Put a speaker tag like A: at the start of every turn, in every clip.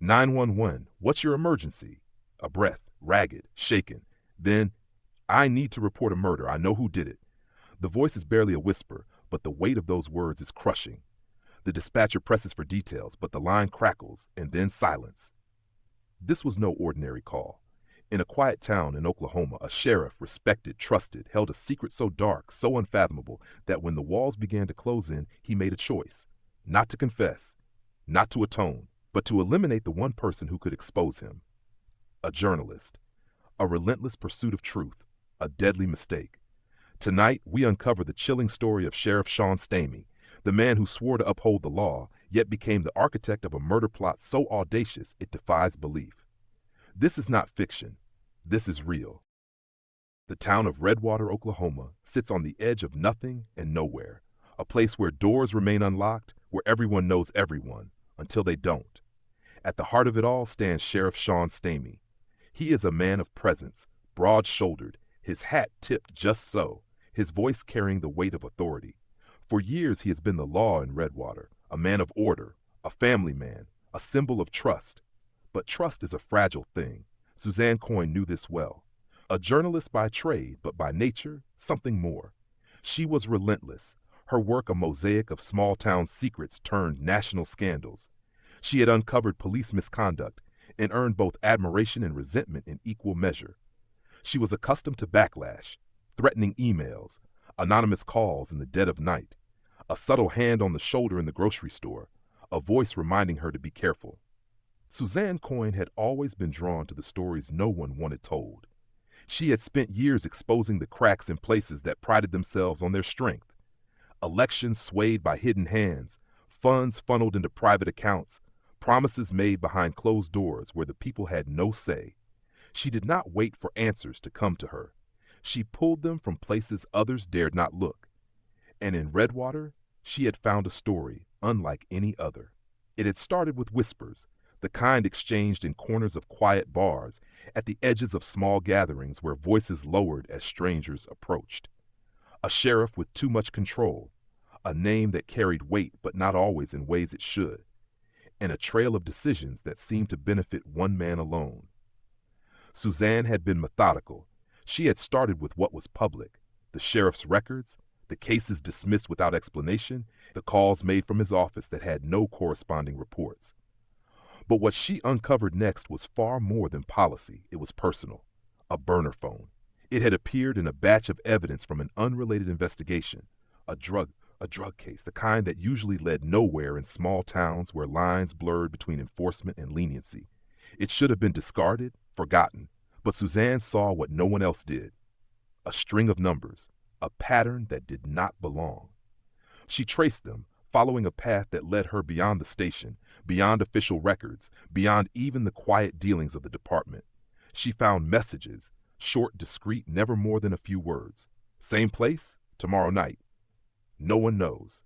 A: 911, what's your emergency? A breath, ragged, shaken. Then, I need to report a murder. I know who did it. The voice is barely a whisper, but the weight of those words is crushing. The dispatcher presses for details, but the line crackles, and then silence. This was no ordinary call. In a quiet town in Oklahoma, a sheriff, respected, trusted, held a secret so dark, so unfathomable, that when the walls began to close in, he made a choice. Not to confess, not to atone, but to eliminate the one person who could expose him. A journalist. A relentless pursuit of truth. A deadly mistake. Tonight, we uncover the chilling story of Sheriff Sean Stamey, the man who swore to uphold the law, yet became the architect of a murder plot so audacious it defies belief. This is not fiction. This is real. The town of Redwater, Oklahoma, sits on the edge of nothing and nowhere, a place where doors remain unlocked, where everyone knows everyone, until they don't. At the heart of it all stands Sheriff Sean Stamey. He is a man of presence, broad-shouldered, his hat tipped just so, his voice carrying the weight of authority. For years he has been the law in Redwater, a man of order, a family man, a symbol of trust. But trust is a fragile thing. Suzanne Coyne knew this well. A journalist by trade, but by nature, something more. She was relentless, her work a mosaic of small-town secrets turned national scandals. She had uncovered police misconduct and earned both admiration and resentment in equal measure. She was accustomed to backlash, threatening emails, anonymous calls in the dead of night, a subtle hand on the shoulder in the grocery store, a voice reminding her to be careful. Suzanne Coyne had always been drawn to the stories no one wanted told. She had spent years exposing the cracks in places that prided themselves on their strength. Elections swayed by hidden hands, funds funneled into private accounts, promises made behind closed doors where the people had no say. She did not wait for answers to come to her. She pulled them from places others dared not look. And in Redwater, she had found a story unlike any other. It had started with whispers, the kind exchanged in corners of quiet bars, at the edges of small gatherings where voices lowered as strangers approached. A sheriff with too much control, a name that carried weight but not always in ways it should, and a trail of decisions that seemed to benefit one man alone. Suzanne had been methodical. She had started with what was public, the sheriff's records, the cases dismissed without explanation, the calls made from his office that had no corresponding reports. But what she uncovered next was far more than policy. It was personal. A burner phone. It had appeared in a batch of evidence from an unrelated investigation. A drug case, the kind that usually led nowhere in small towns where lines blurred between enforcement and leniency. It should have been discarded, forgotten, but Suzanne saw what no one else did. A string of numbers, a pattern that did not belong. She traced them, following a path that led her beyond the station, beyond official records, beyond even the quiet dealings of the department. She found messages, short, discreet, never more than a few words. Same place, tomorrow night. No one knows.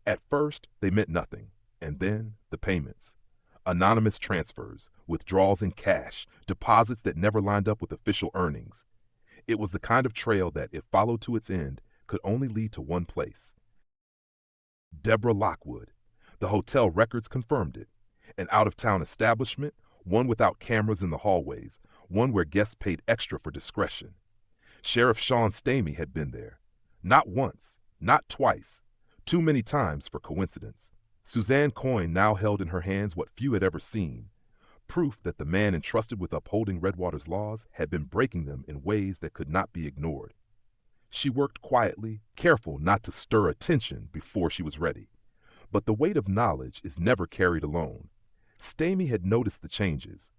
A: At first, they meant nothing, and then the payments. Anonymous transfers, withdrawals in cash, deposits that never lined up with official earnings. It was the kind of trail that, if followed to its end, could only lead to one place. Deborah Lockwood. The hotel records confirmed it. An out-of-town establishment, one without cameras in the hallways, one where guests paid extra for discretion. Sheriff Sean Stamey had been there. Not once, not twice, too many times for coincidence. Suzanne Coyne now held in her hands what few had ever seen, proof that the man entrusted with upholding Redwater's laws had been breaking them in ways that could not be ignored. She worked quietly, careful not to stir attention before she was ready. But the weight of knowledge is never carried alone. Stamey had noticed the changes.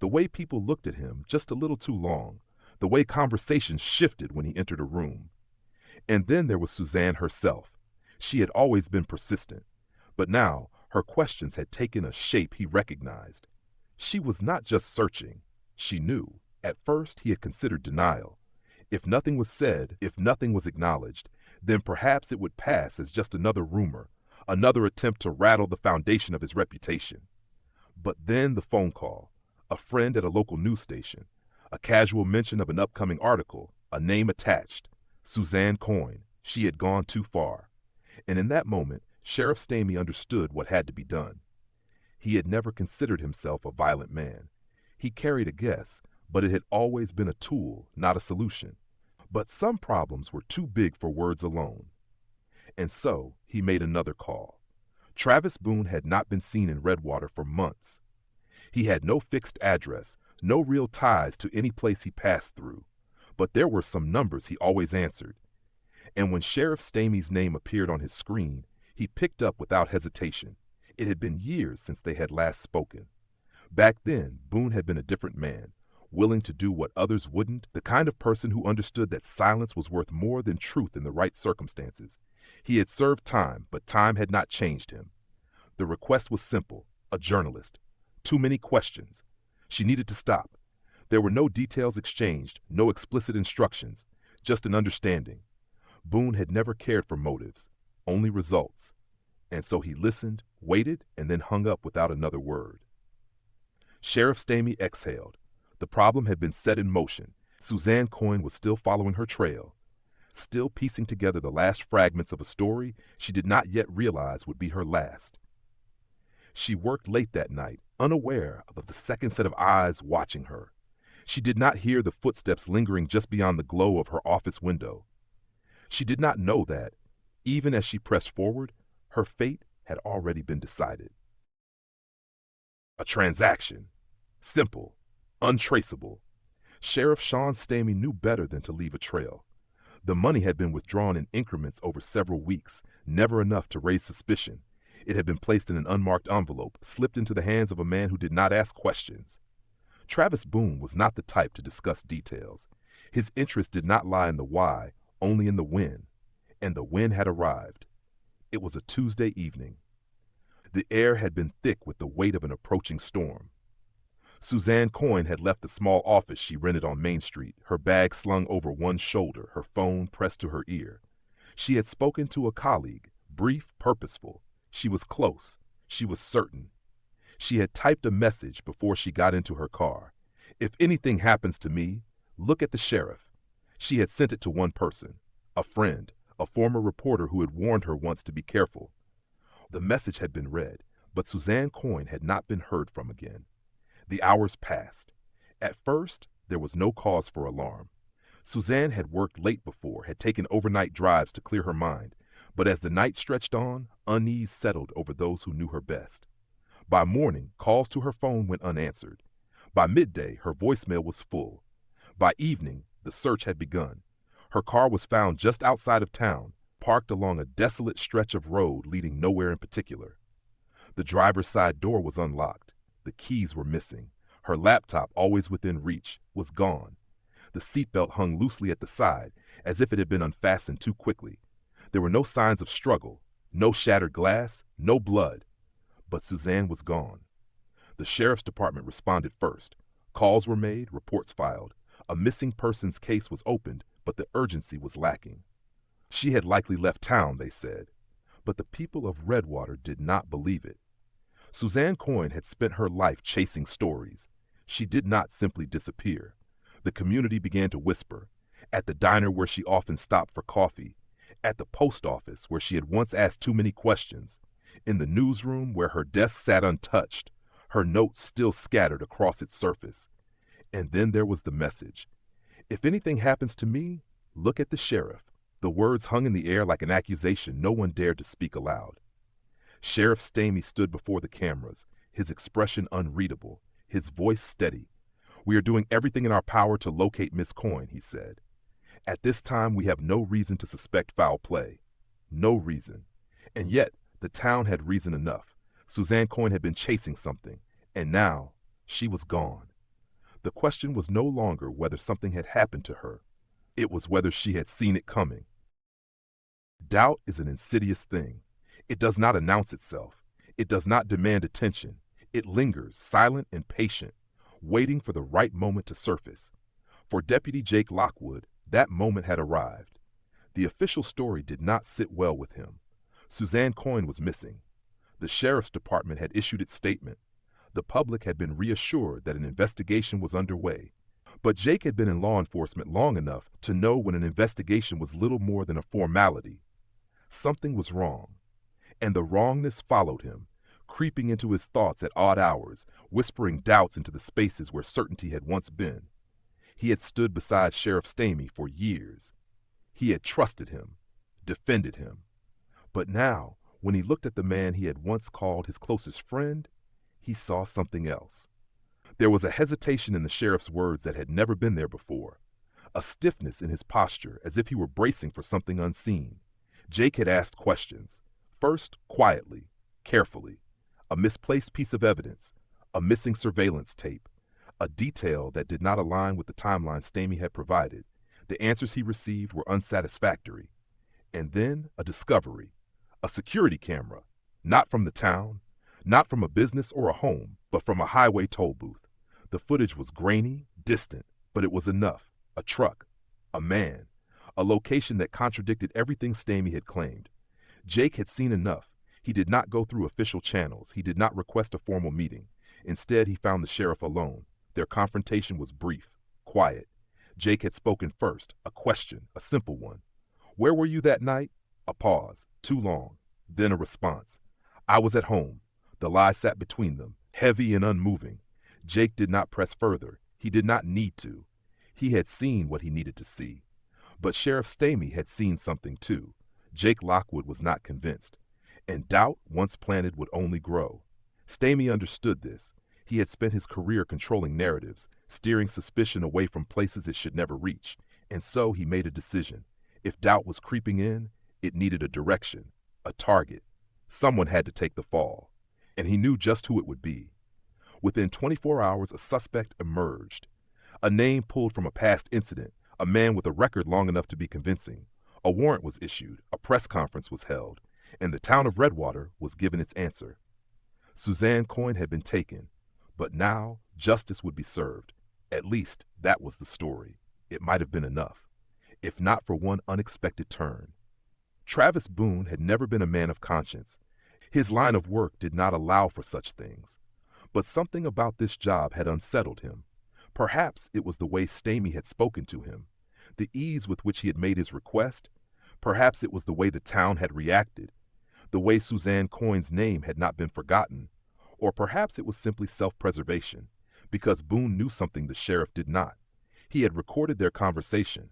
A: The way people looked at him just a little too long. The way conversations shifted when he entered a room. And then there was Suzanne herself. She had always been persistent. But now her questions had taken a shape he recognized. She was not just searching. She knew. At first he had considered denial. If nothing was said, if nothing was acknowledged, then perhaps it would pass as just another rumor, another attempt to rattle the foundation of his reputation. But then the phone call, a friend at a local news station, a casual mention of an upcoming article, a name attached, Suzanne Coyne. She had gone too far. And in that moment, Sheriff Stamey understood what had to be done. He had never considered himself a violent man. He carried a guess, but it had always been a tool, not a solution. But some problems were too big for words alone. And so he made another call. Travis Boone had not been seen in Redwater for months. He had no fixed address, no real ties to any place he passed through. But there were some numbers he always answered. And when Sheriff Stamey's name appeared on his screen, he picked up without hesitation. It had been years since they had last spoken. Back then, Boone had been a different man, willing to do what others wouldn't, the kind of person who understood that silence was worth more than truth in the right circumstances. He had served time, but time had not changed him. The request was simple: a journalist. Too many questions. She needed to stop. There were no details exchanged, no explicit instructions, just an understanding. Boone had never cared for motives, only results. And so he listened, waited, and then hung up without another word. Sheriff Stamey exhaled. The problem had been set in motion. Suzanne Coyne was still following her trail, still piecing together the last fragments of a story she did not yet realize would be her last. She worked late that night, unaware of the second set of eyes watching her. She did not hear the footsteps lingering just beyond the glow of her office window. She did not know that, even as she pressed forward, her fate had already been decided. A transaction. Simple. Untraceable. Sheriff Sean Stamey knew better than to leave a trail. The money had been withdrawn in increments over several weeks, never enough to raise suspicion. It had been placed in an unmarked envelope, slipped into the hands of a man who did not ask questions. Travis Boone was not the type to discuss details. His interest did not lie in the why, only in the when. And the when had arrived. It was a Tuesday evening. The air had been thick with the weight of an approaching storm. Suzanne Coyne had left the small office she rented on Main Street, her bag slung over one shoulder, her phone pressed to her ear. She had spoken to a colleague, brief, purposeful. She was close. She was certain. She had typed a message before she got into her car. If anything happens to me, look at the sheriff. She had sent it to one person, a friend, a former reporter who had warned her once to be careful. The message had been read, but Suzanne Coyne had not been heard from again. The hours passed. At first, there was no cause for alarm. Suzanne had worked late before, had taken overnight drives to clear her mind, but as the night stretched on, unease settled over those who knew her best. By morning, calls to her phone went unanswered. By midday, her voicemail was full. By evening, the search had begun. Her car was found just outside of town, parked along a desolate stretch of road leading nowhere in particular. The driver's side door was unlocked. The keys were missing. Her laptop, always within reach, was gone. The seatbelt hung loosely at the side, as if it had been unfastened too quickly. There were no signs of struggle, no shattered glass, no blood. But Suzanne was gone. The sheriff's department responded first. Calls were made, reports filed. A missing persons case was opened, but the urgency was lacking. She had likely left town, they said. But the people of Redwater did not believe it. Suzanne Coyne had spent her life chasing stories. She did not simply disappear. The community began to whisper. At the diner where she often stopped for coffee. At the post office where she had once asked too many questions. In the newsroom where her desk sat untouched, her notes still scattered across its surface. And then there was the message. If anything happens to me, look at the sheriff. The words hung in the air like an accusation no one dared to speak aloud. Sheriff Stamey stood before the cameras, his expression unreadable, his voice steady. "We are doing everything in our power to locate Miss Coyne," he said. "At this time, we have no reason to suspect foul play. No reason. And yet, the town had reason enough. Suzanne Coyne had been chasing something, and now she was gone. The question was no longer whether something had happened to her. It was whether she had seen it coming. Doubt is an insidious thing. It does not announce itself. It does not demand attention. It lingers, silent and patient, waiting for the right moment to surface. For Deputy Jake Lockwood, that moment had arrived. The official story did not sit well with him. Suzanne Coyne was missing. The sheriff's department had issued its statement. The public had been reassured that an investigation was underway. But Jake had been in law enforcement long enough to know when an investigation was little more than a formality. Something was wrong. And the wrongness followed him, creeping into his thoughts at odd hours, whispering doubts into the spaces where certainty had once been. He had stood beside Sheriff Stamey for years. He had trusted him, defended him. But now, when he looked at the man he had once called his closest friend, he saw something else. There was a hesitation in the sheriff's words that had never been there before, a stiffness in his posture as if he were bracing for something unseen. Jake had asked questions, first quietly, carefully, a misplaced piece of evidence, a missing surveillance tape, a detail that did not align with the timeline Stamey had provided. The answers he received were unsatisfactory. And then a discovery, a security camera, not from the town, not from a business or a home, but from a highway toll booth. The footage was grainy, distant, but it was enough. A truck, a man, a location that contradicted everything Stamey had claimed. Jake had seen enough. He did not go through official channels. He did not request a formal meeting. Instead, he found the sheriff alone. Their confrontation was brief, quiet. Jake had spoken first, a question, a simple one. "Where were you that night?" A pause, too long. Then a response. "I was at home." The lie sat between them, heavy and unmoving. Jake did not press further. He did not need to. He had seen what he needed to see. But Sheriff Stamey had seen something too. Jake Lockwood was not convinced. And doubt, once planted, would only grow. Stamey understood this. He had spent his career controlling narratives, steering suspicion away from places it should never reach. And so he made a decision. If doubt was creeping in, it needed a direction, a target. Someone had to take the fall. And he knew just who it would be. Within 24 hours, a suspect emerged. A name pulled from a past incident, a man with a record long enough to be convincing. A warrant was issued, a press conference was held, and the town of Redwater was given its answer. Suzanne Coyne had been taken, but now justice would be served. At least that was the story. It might have been enough, if not for one unexpected turn. Travis Boone had never been a man of conscience. His line of work did not allow for such things. But something about this job had unsettled him. Perhaps it was the way Stamey had spoken to him, the ease with which he had made his request. Perhaps it was the way the town had reacted, the way Suzanne Coyne's name had not been forgotten. Or perhaps it was simply self-preservation, because Boone knew something the sheriff did not. He had recorded their conversation,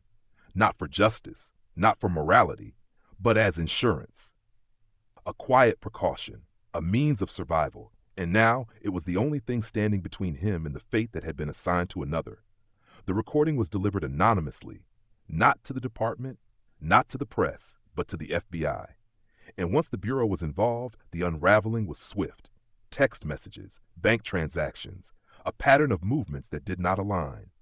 A: not for justice, not for morality, but as insurance. A quiet precaution, a means of survival. And now it was the only thing standing between him and the fate that had been assigned to another. The recording was delivered anonymously, not to the department, not to the press, but to the FBI. And once the Bureau was involved, the unraveling was swift. Text messages, bank transactions, a pattern of movements that did not align.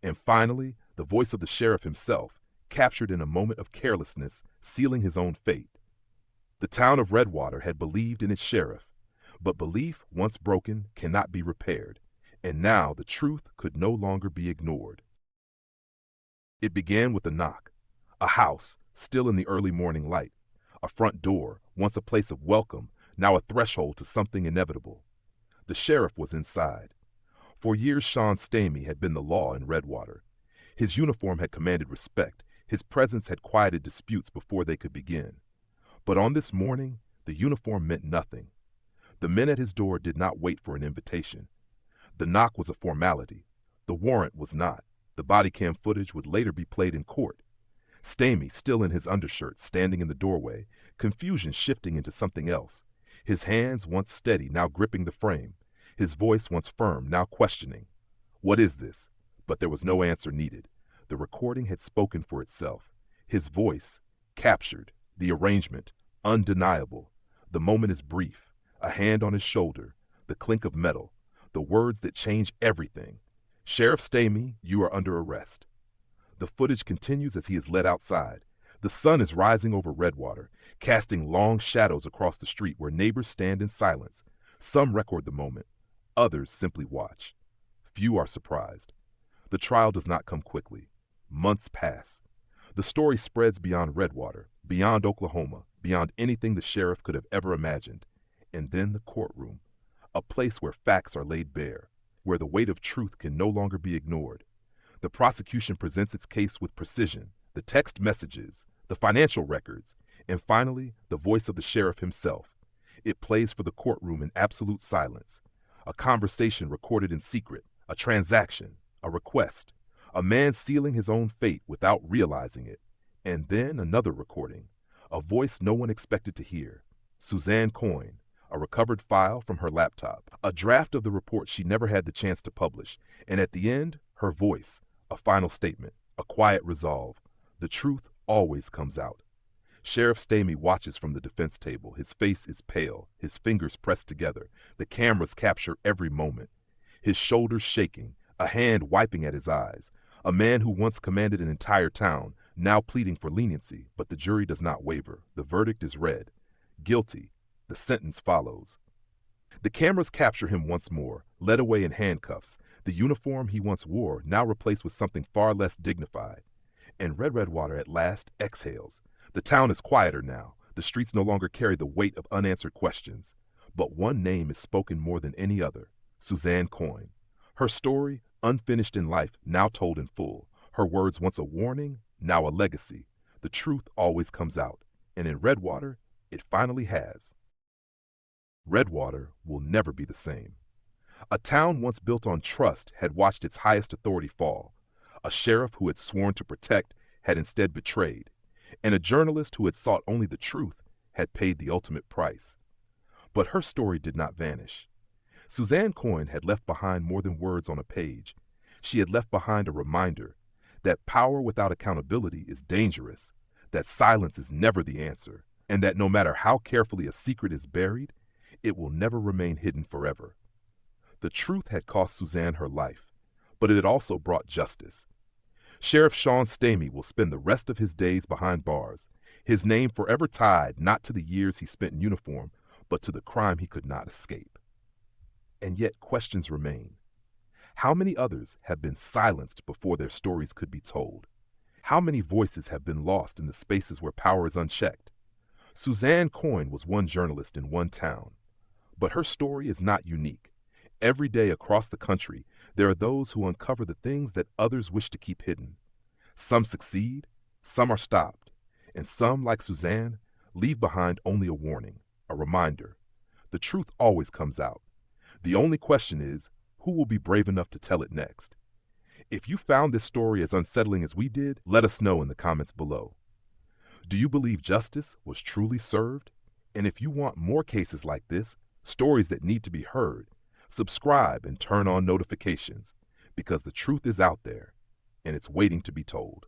A: And finally, the voice of the sheriff himself, captured in a moment of carelessness, sealing his own fate. The town of Redwater had believed in its sheriff. But belief, once broken, cannot be repaired, and now the truth could no longer be ignored. It began with a knock. A house, still in the early morning light. A front door, once a place of welcome, now a threshold to something inevitable. The sheriff was inside. For years Sean Stamey had been the law in Redwater. His uniform had commanded respect. His presence had quieted disputes before they could begin. But on this morning, the uniform meant nothing. The men at his door did not wait for an invitation. The knock was a formality. The warrant was not. The body cam footage would later be played in court. Stamey, still in his undershirt, standing in the doorway, confusion shifting into something else. His hands, once steady, now gripping the frame. His voice, once firm, now questioning. "What is this?" But there was no answer needed. The recording had spoken for itself. His voice, captured. The arrangement, undeniable. The moment is brief. A hand on his shoulder, the clink of metal, the words that change everything. "Sheriff Stamey, you are under arrest." The footage continues as he is led outside. The sun is rising over Redwater, casting long shadows across the street where neighbors stand in silence. Some record the moment, others simply watch. Few are surprised. The trial does not come quickly. Months pass. The story spreads beyond Redwater, beyond Oklahoma, beyond anything the sheriff could have ever imagined. And then the courtroom, a place where facts are laid bare, where the weight of truth can no longer be ignored. The prosecution presents its case with precision, the text messages, the financial records, and finally, the voice of the sheriff himself. It plays for the courtroom in absolute silence. A conversation recorded in secret, a transaction, a request, a man sealing his own fate without realizing it. And then another recording, a voice no one expected to hear. Suzanne Coyne, a recovered file from her laptop, a draft of the report she never had the chance to publish, and at the end, her voice, a final statement, a quiet resolve. The truth always comes out. Sheriff Stamey watches from the defense table. His face is pale, his fingers pressed together. The cameras capture every moment. His shoulders shaking, a hand wiping at his eyes. A man who once commanded an entire town, now pleading for leniency, but the jury does not waver. The verdict is read. Guilty. The sentence follows. The cameras capture him once more, led away in handcuffs. The uniform he once wore now replaced with something far less dignified. And Redwater at last exhales. The town is quieter now. The streets no longer carry the weight of unanswered questions. But one name is spoken more than any other, Suzanne Coyne. Her story, unfinished in life, now told in full. Her words once a warning, now a legacy. The truth always comes out. And in Redwater, it finally has. Redwater will never be the same. A town once built on trust had watched its highest authority fall. A sheriff who had sworn to protect had instead betrayed. And a journalist who had sought only the truth had paid the ultimate price. But her story did not vanish. Suzanne Coyne had left behind more than words on a page. She had left behind a reminder that power without accountability is dangerous, that silence is never the answer, and that no matter how carefully a secret is buried, it will never remain hidden forever. The truth had cost Suzanne her life, but it had also brought justice. Sheriff Sean Stamey will spend the rest of his days behind bars, his name forever tied not to the years he spent in uniform, but to the crime he could not escape. And yet questions remain. How many others have been silenced before their stories could be told? How many voices have been lost in the spaces where power is unchecked? Suzanne Coyne was one journalist in one town, but her story is not unique. Every day across the country, there are those who uncover the things that others wish to keep hidden. Some succeed, some are stopped, and some, like Suzanne, leave behind only a warning, a reminder. The truth always comes out. The only question is, who will be brave enough to tell it next? If you found this story as unsettling as we did, let us know in the comments below. Do you believe justice was truly served? And if you want more cases like this, stories that need to be heard, subscribe and turn on notifications, because the truth is out there and it's waiting to be told.